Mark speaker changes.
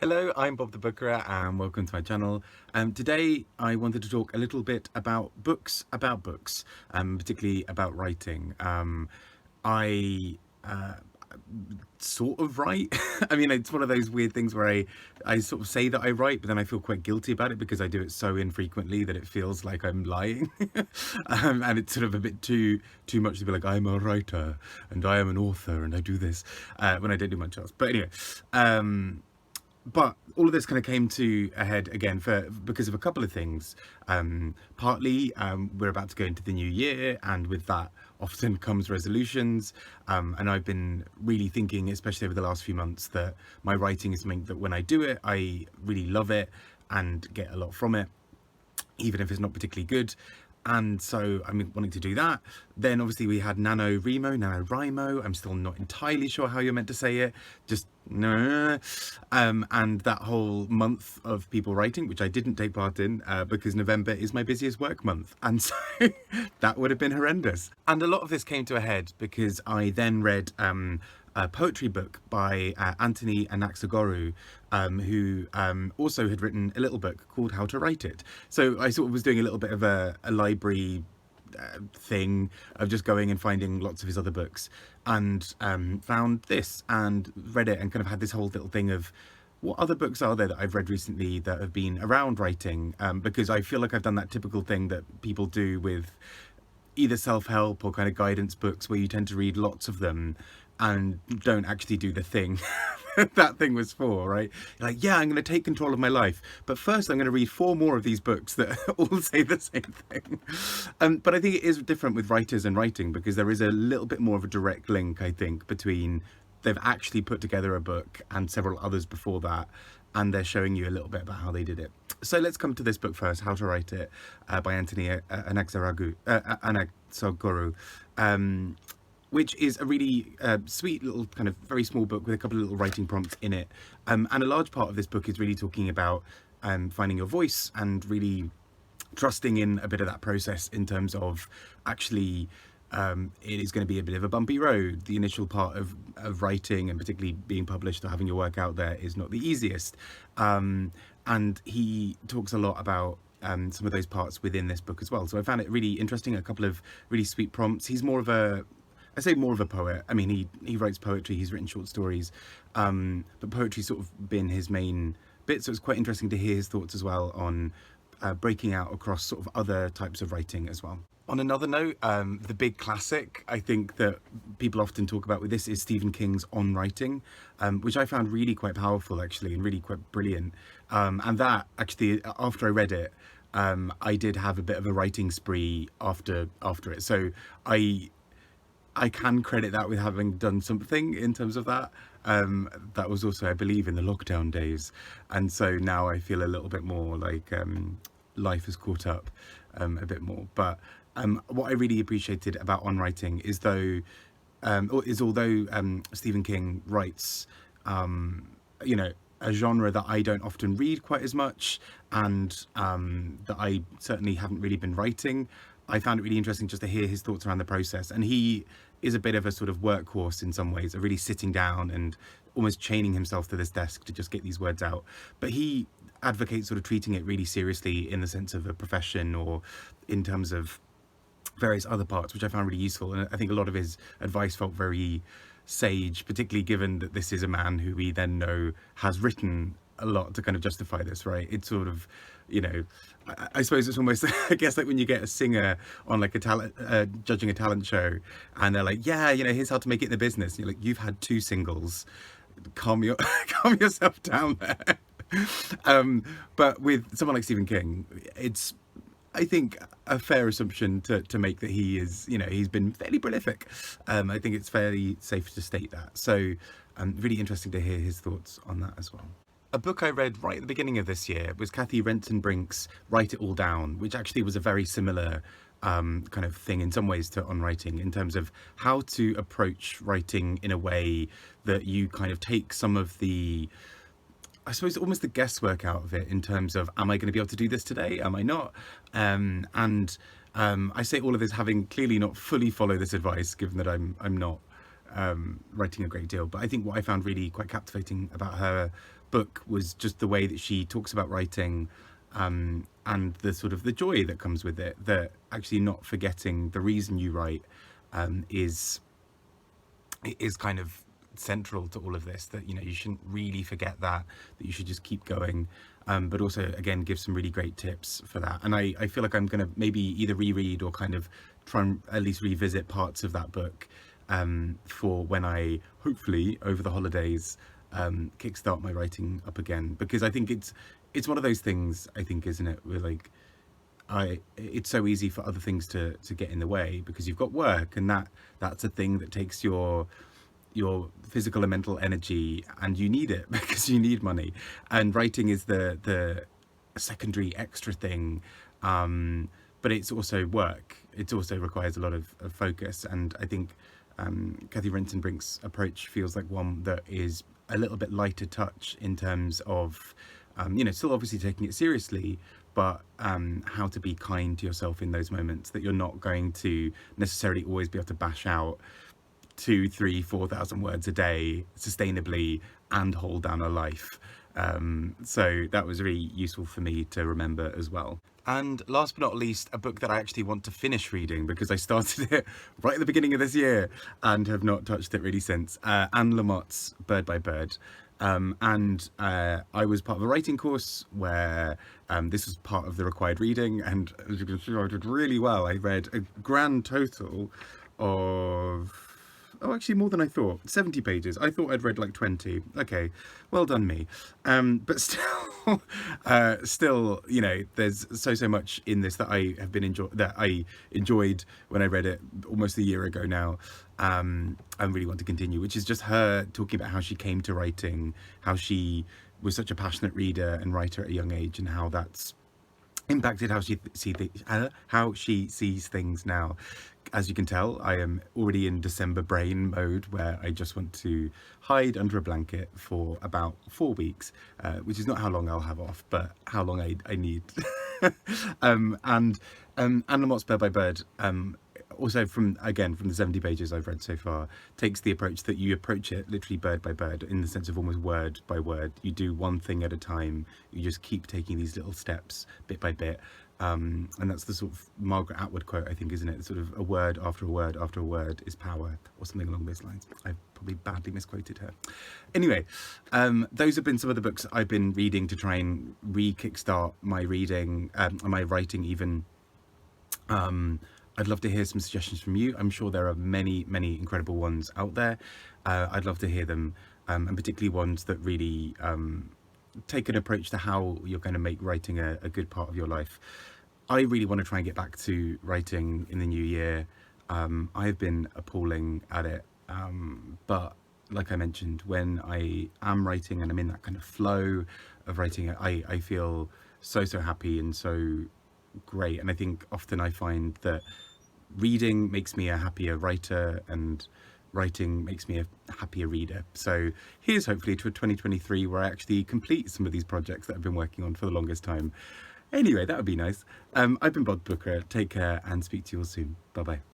Speaker 1: Hello, I'm Bob the Booker and welcome to my channel. Today I wanted to talk a little bit about books, particularly about writing. I sort of write. I mean, it's one of those weird things where I sort of say that I write, but then I feel quite guilty about it because I do it so infrequently that it feels like I'm lying. And it's sort of a bit too much to be like, I'm a writer and I am an author and I do this when I don't do much else. But anyway, but all of this kind of came to a head again because of a couple of things. Partly, we're about to go into the new year, and with that often comes resolutions. And I've been really thinking, especially over the last few months, that my writing is something that when I do it, I really love it and get a lot from it, even if it's not particularly good. And so I'm wanting to do that. Then obviously we had NaNoWriMo. I'm still not entirely sure how you're meant to say it. Just no. And that whole month of people writing, which I didn't take part in because November is my busiest work month. And so that would have been horrendous. And a lot of this came to a head because I then read a poetry book by Anthony Anaxogorou, who also had written a little book called How to Write It. So I sort of was doing a little bit of a library thing of just going and finding lots of his other books, and found this and read it and kind of had this whole little thing of what other books are there that I've read recently that have been around writing, because I feel like I've done that typical thing that people do with either self-help or kind of guidance books where you tend to read lots of them and don't actually do the thing that thing was for, right? You're like, yeah, I'm going to take control of my life, but first I'm going to read 4 more of these books that all say the same thing. But I think it is different with writers and writing because there is a little bit more of a direct link, I think, between they've actually put together a book and several others before that, and they're showing you a little bit about how they did it. So let's come to this book first, How to Write It, by Anthony Anaxogorou, which is a really sweet little kind of very small book with a couple of little writing prompts in it. And a large part of this book is really talking about finding your voice and really trusting in a bit of that process in terms of actually it is going to be a bit of a bumpy road. The initial part of writing, and particularly being published or having your work out there, is not the easiest. And he talks a lot about some of those parts within this book as well. So I found it really interesting, a couple of really sweet prompts. He's more of a, I say more of a poet. I mean, he writes poetry, he's written short stories, but poetry's sort of been his main bit. So it's quite interesting to hear his thoughts as well on breaking out across sort of other types of writing as well. On another note, the big classic I think that people often talk about with this is Stephen King's On Writing, which I found really quite powerful actually, and really quite brilliant. And that actually, after I read it, I did have a bit of a writing spree after it. So I can credit that with having done something in terms of that. That was also, I believe, in the lockdown days. And so now I feel a little bit more like life has caught up a bit more. But what I really appreciated about On Writing is although Stephen King writes, you know, a genre that I don't often read quite as much, and that I certainly haven't really been writing, I found it really interesting just to hear his thoughts around the process. And he is a bit of a sort of workhorse in some ways, of really sitting down and almost chaining himself to this desk to just get these words out. But he advocates sort of treating it really seriously in the sense of a profession, or in terms of various other parts, which I found really useful. And I think a lot of his advice felt very sage, particularly given that this is a man who we then know has written a lot to kind of justify this, right? It's sort of, you know, I suppose it's almost, I guess, like when you get a singer on like a talent, judging a talent show, and they're like, yeah, you know, here's how to make it in the business. And you're like, you've had 2 singles, calm yourself down there. But with someone like Stephen King, it's, I think, a fair assumption to make that he is, you know, he's been fairly prolific. I think it's fairly safe to state that. So really interesting to hear his thoughts on that as well. A book I read right at the beginning of this year was Cathy Rentzenbrink's Write It All Down, which actually was a very similar kind of thing in some ways to On Writing, in terms of how to approach writing in a way that you kind of take some of the, I suppose, almost the guesswork out of it, in terms of, am I going to be able to do this today? Am I not? I say all of this having clearly not fully followed this advice, given that I'm not writing a great deal. But I think what I found really quite captivating about her book was just the way that she talks about writing, and the sort of the joy that comes with it, that actually not forgetting the reason you write, is kind of central to all of this, that you shouldn't really forget that you should just keep going, but also again give some really great tips for that. And I feel like I'm gonna maybe either reread or kind of try and at least revisit parts of that book, for when I hopefully over the holidays kickstart my writing up again, because I think it's one of those things, I think, isn't it, where like it's so easy for other things to get in the way, because you've got work, and that's a thing that takes your physical and mental energy, and you need it because you need money, and writing is the secondary extra thing, but it's also work. It also requires a lot of focus, and I think Cathy Rentzenbrink's approach feels like one that is a little bit lighter touch in terms of still obviously taking it seriously, but how to be kind to yourself in those moments, that you're not going to necessarily always be able to bash out 2, 3, 4,000 words a day sustainably and hold down a life. So that was really useful for me to remember as well. And last but not least, a book that I actually want to finish reading, because I started it right at the beginning of this year and have not touched it really since. Anne Lamott's Bird by Bird. I was part of a writing course where this was part of the required reading, and as you can see, I did really well. I read a grand total of, oh, actually more than I thought, 70 pages. I thought I'd read like 20. Okay, well done me. But still, still, there's so much in this that I enjoyed when I read it almost a year ago now. I really want to continue, which is just her talking about how she came to writing, how she was such a passionate reader and writer at a young age, and how that's impacted how she sees things now. As you can tell, I am already in December brain mode, where I just want to hide under a blanket for about 4 weeks, which is not how long I'll have off, but how long I need. And Anne Lamott's Bird by Bird, also from the 70 pages I've read so far, takes the approach that you approach it literally bird by bird, in the sense of almost word by word. You do one thing at a time. You just keep taking these little steps bit by bit. And that's the sort of Margaret Atwood quote, I think, isn't it? Sort of a word after a word after a word is power, or something along those lines. I've probably badly misquoted her. Anyway, those have been some of the books I've been reading to try and re-kickstart my reading, my writing even. I'd love to hear some suggestions from you. I'm sure there are many incredible ones out there. I'd love to hear them, and particularly ones that really take an approach to how you're going to make writing a good part of your life. I really want to try and get back to writing in the new year. I've been appalling at it, but like I mentioned, when I am writing and I'm in that kind of flow of writing, I feel so happy and so great. And I think often I find that reading makes me a happier writer, and writing makes me a happier reader. So here's hopefully to 2023 where I actually complete some of these projects that I've been working on for the longest time. Anyway, that would be nice. I've been Bob Booker. Take care and speak to you all soon. Bye bye.